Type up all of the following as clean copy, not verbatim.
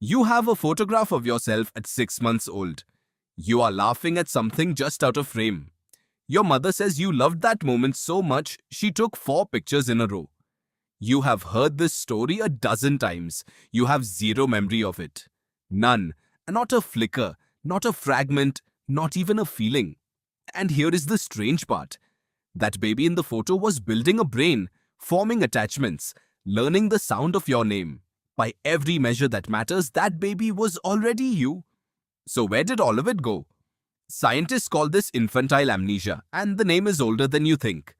You have a photograph of yourself at 6 months old. You are laughing at something just out of frame. Your mother says you loved that moment so much she took 4 pictures in a row. You have heard this story a dozen times. You have zero memory of it. None. Not a flicker, not a fragment, not even a feeling. And here is the strange part. That baby in the photo was building a brain, forming attachments, learning the sound of your name. By every measure that matters, that baby was already you. So where did all of it go? Scientists call this infantile amnesia, and the name is older than you think.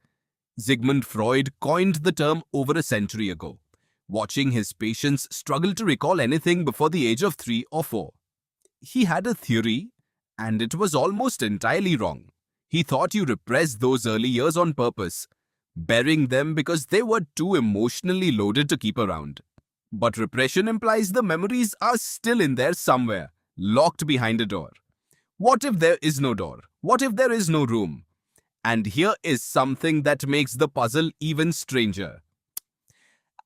Sigmund Freud coined the term over a century ago, watching his patients struggle to recall anything before the age of 3 or 4. He had a theory, and it was almost entirely wrong. He thought you repressed those early years on purpose, burying them because they were too emotionally loaded to keep around. But repression implies the memories are still in there somewhere, locked behind a door. What if there is no door? What if there is no room? And here is something that makes the puzzle even stranger.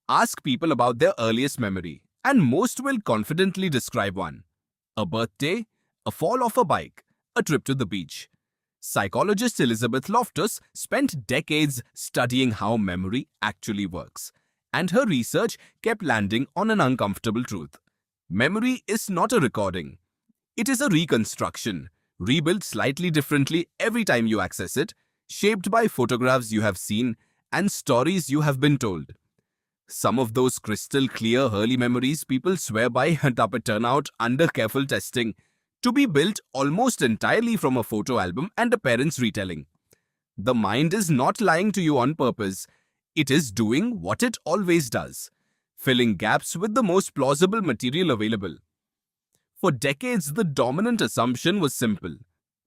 Ask people about their earliest memory, and most will confidently describe one. A birthday, a fall off a bike, a trip to the beach. Psychologist Elizabeth Loftus spent decades studying how memory actually works, and her research kept landing on an uncomfortable truth. Memory is not a recording. It is a reconstruction, rebuilt slightly differently every time you access it, shaped by photographs you have seen and stories you have been told. Some of those crystal clear early memories people swear by turn out under careful testing to be built almost entirely from a photo album and a parent's retelling. The mind is not lying to you on purpose. It is doing what it always does, filling gaps with the most plausible material available. For decades, the dominant assumption was simple.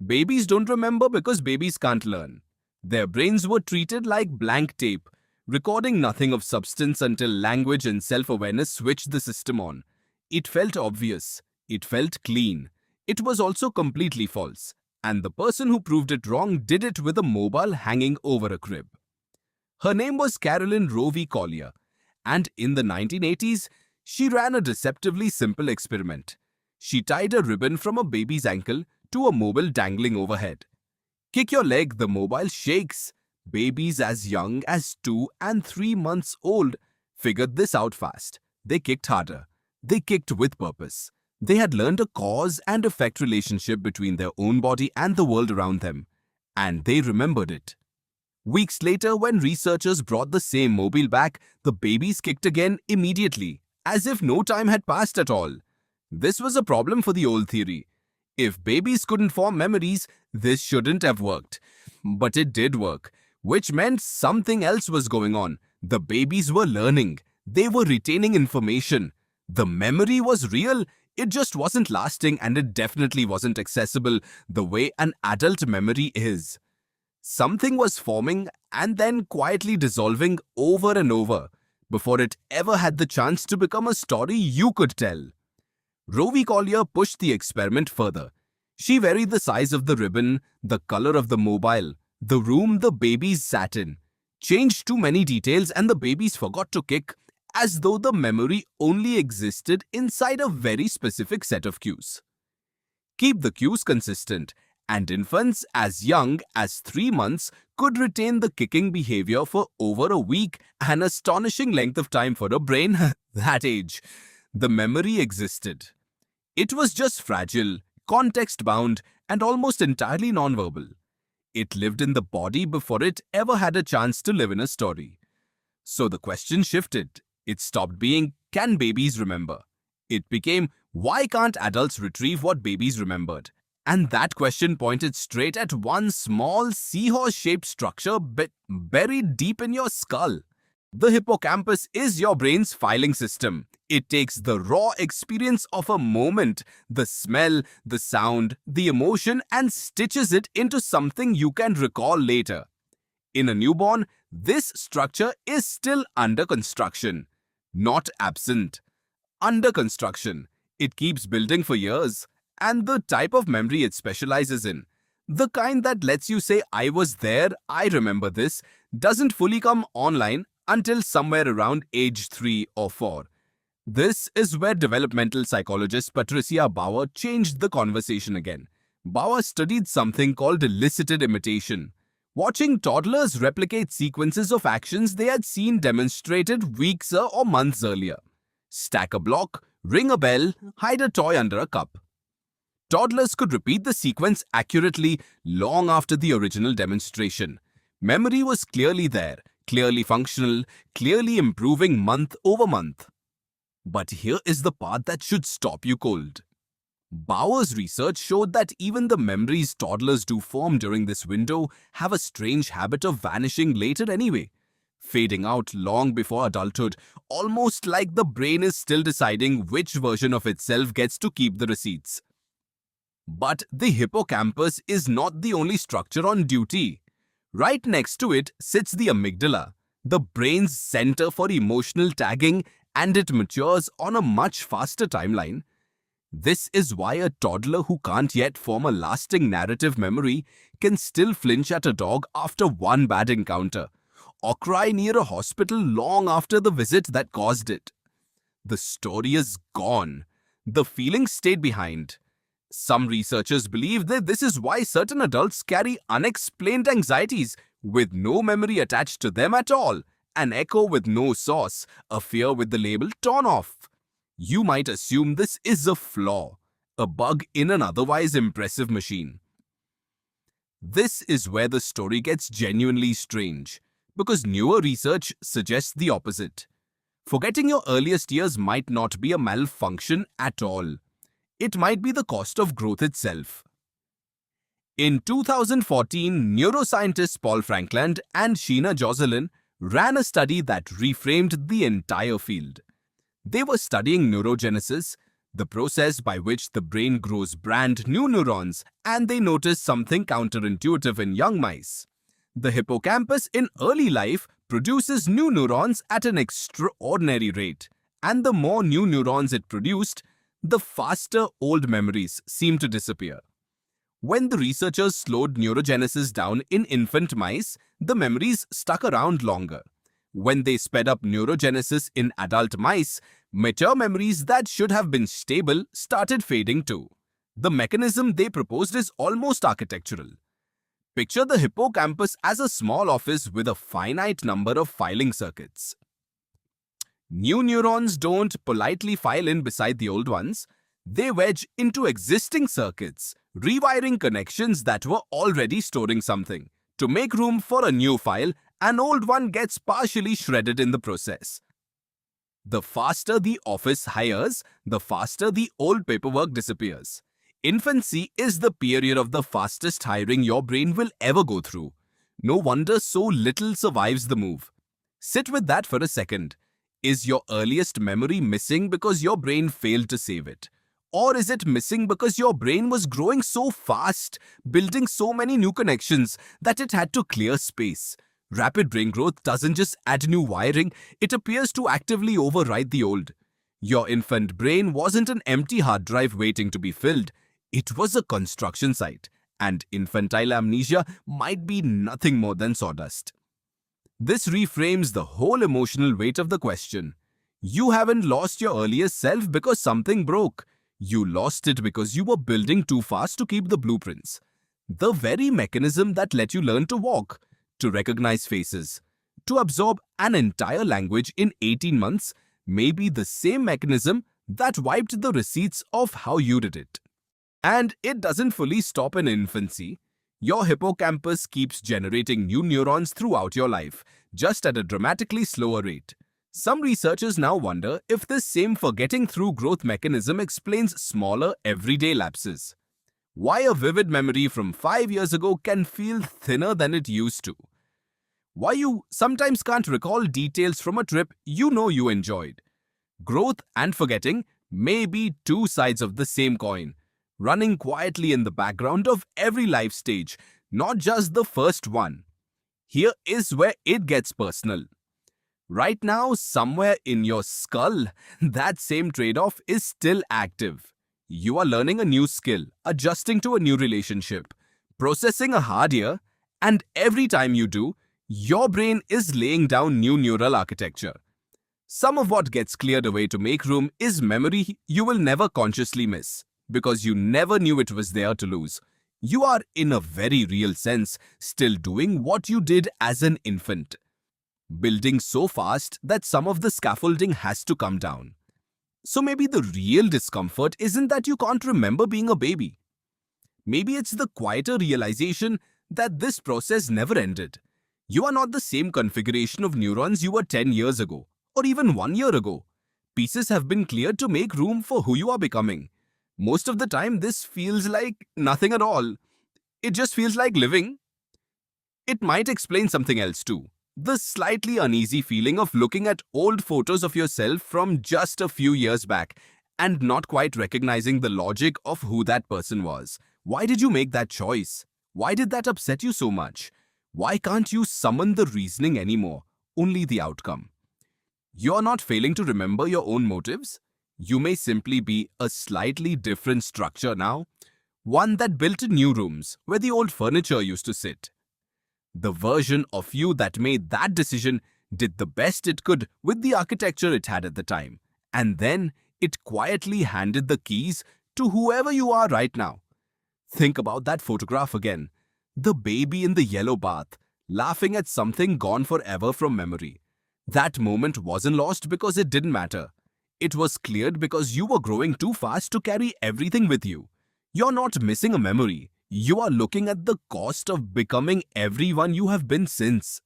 Babies don't remember because babies can't learn. Their brains were treated like blank tape, recording nothing of substance until language and self-awareness switched the system on. It felt obvious. It felt clean. It was also completely false, and the person who proved it wrong did it with a mobile hanging over a crib. Her name was Carolyn Rowe Collier, and in the 1980s, she ran a deceptively simple experiment. She tied a ribbon from a baby's ankle to a mobile dangling overhead. Kick your leg, the mobile shakes. Babies as young as 2 and 3 months old figured this out fast. They kicked harder. They kicked with purpose. They had learned a cause and effect relationship between their own body and the world around them, and they remembered it. Weeks later, when researchers brought the same mobile back, the babies kicked again immediately, as if no time had passed at all. This was a problem for the old theory. If babies couldn't form memories, this shouldn't have worked. But it did work, which meant something else was going on. The babies were learning. They were retaining information. The memory was real. It just wasn't lasting, and it definitely wasn't accessible the way an adult memory is. Something was forming and then quietly dissolving over and over before it ever had the chance to become a story you could tell. Rowe Collier pushed the experiment further. She varied the size of the ribbon, the color of the mobile, the room the babies sat in, changed too many details, and the babies forgot to kick, as though the memory only existed inside a very specific set of cues. Keep the cues consistent, and infants as young as 3 months could retain the kicking behavior for over a week, an astonishing length of time for a brain that age. The memory existed. It was just fragile, context-bound, and almost entirely nonverbal. It lived in the body before it ever had a chance to live in a story. So the question shifted. It stopped being, can babies remember? It became, why can't adults retrieve what babies remembered? And that question pointed straight at one small seahorse-shaped structure buried deep in your skull. The hippocampus is your brain's filing system. It takes the raw experience of a moment, the smell, the sound, the emotion, and stitches it into something you can recall later. In a newborn, this structure is still under construction, not absent. Under construction. It keeps building for years, and the type of memory it specializes in, the kind that lets you say, I was there, I remember this, doesn't fully come online until somewhere around age 3 or 4. This is where developmental psychologist Patricia Bauer changed the conversation again. Bauer studied something called elicited imitation, watching toddlers replicate sequences of actions they had seen demonstrated weeks or months earlier. Stack a block, ring a bell, hide a toy under a cup. Toddlers could repeat the sequence accurately long after the original demonstration. Memory was clearly there, clearly functional, clearly improving month over month. But here is the part that should stop you cold. Bauer's research showed that even the memories toddlers do form during this window have a strange habit of vanishing later anyway, fading out long before adulthood, almost like the brain is still deciding which version of itself gets to keep the receipts. But the hippocampus is not the only structure on duty. Right next to it sits the amygdala, the brain's center for emotional tagging, and it matures on a much faster timeline. This is why a toddler who can't yet form a lasting narrative memory can still flinch at a dog after one bad encounter, or cry near a hospital long after the visit that caused it. The story is gone. The feeling stayed behind. Some researchers believe that this is why certain adults carry unexplained anxieties with no memory attached to them at all, an echo with no source, a fear with the label torn off. You might assume this is a flaw, a bug in an otherwise impressive machine. This is where the story gets genuinely strange, because newer research suggests the opposite. Forgetting your earliest years might not be a malfunction at all. It might be the cost of growth itself. In 2014, neuroscientists Paul Frankland and Sheena Jocelyn ran a study that reframed the entire field. They were studying neurogenesis, the process by which the brain grows brand new neurons, and they noticed something counterintuitive in young mice. The hippocampus in early life produces new neurons at an extraordinary rate, and the more new neurons it produced, the faster old memories seemed to disappear. When the researchers slowed neurogenesis down in infant mice, the memories stuck around longer. When they sped up neurogenesis in adult mice, mature memories that should have been stable started fading too. The mechanism they proposed is almost architectural. Picture the hippocampus as a small office with a finite number of filing circuits. New neurons don't politely file in beside the old ones. They wedge into existing circuits, rewiring connections that were already storing something. To make room for a new file, an old one gets partially shredded in the process. The faster the office hires, the faster the old paperwork disappears. Infancy is the period of the fastest hiring your brain will ever go through. No wonder so little survives the move. Sit with that for a second. Is your earliest memory missing because your brain failed to save it? Or is it missing because your brain was growing so fast, building so many new connections that it had to clear space? Rapid brain growth doesn't just add new wiring, it appears to actively override the old. Your infant brain wasn't an empty hard drive waiting to be filled. It was a construction site, and infantile amnesia might be nothing more than sawdust. This reframes the whole emotional weight of the question. You haven't lost your earliest self because something broke. You lost it because you were building too fast to keep the blueprints. The very mechanism that let you learn to walk, to recognize faces, to absorb an entire language in 18 months may be the same mechanism that wiped the receipts of how you did it. And it doesn't fully stop in infancy. Your hippocampus keeps generating new neurons throughout your life, just at a dramatically slower rate. Some researchers now wonder if this same forgetting through growth mechanism explains smaller, everyday lapses. Why a vivid memory from 5 years ago can feel thinner than it used to. Why you sometimes can't recall details from a trip you know you enjoyed. Growth and forgetting may be two sides of the same coin, running quietly in the background of every life stage, not just the first one. Here is where it gets personal. Right now, somewhere in your skull, that same trade-off is still active. You are learning a new skill, adjusting to a new relationship, processing a hard year, and every time you do, your brain is laying down new neural architecture. Some of what gets cleared away to make room is memory you will never consciously miss, because you never knew it was there to lose. You are, in a very real sense, still doing what you did as an infant, building so fast that some of the scaffolding has to come down. So maybe the real discomfort isn't that you can't remember being a baby. Maybe it's the quieter realization that this process never ended. You are not the same configuration of neurons you were 10 years ago, or even 1 year ago. Pieces have been cleared to make room for who you are becoming. Most of the time, this feels like nothing at all. It just feels like living. It might explain something else too. The slightly uneasy feeling of looking at old photos of yourself from just a few years back and not quite recognizing the logic of who that person was. Why did you make that choice? Why did that upset you so much? Why can't you summon the reasoning anymore, only the outcome? You're not failing to remember your own motives. You may simply be a slightly different structure now, one that built new rooms where the old furniture used to sit. The version of you that made that decision did the best it could with the architecture it had at the time, and then it quietly handed the keys to whoever you are right now. Think about that photograph again. The baby in the yellow bath, laughing at something gone forever from memory. That moment wasn't lost because it didn't matter. It was cleared because you were growing too fast to carry everything with you. You're not missing a memory. You are looking at the cost of becoming everyone you have been since.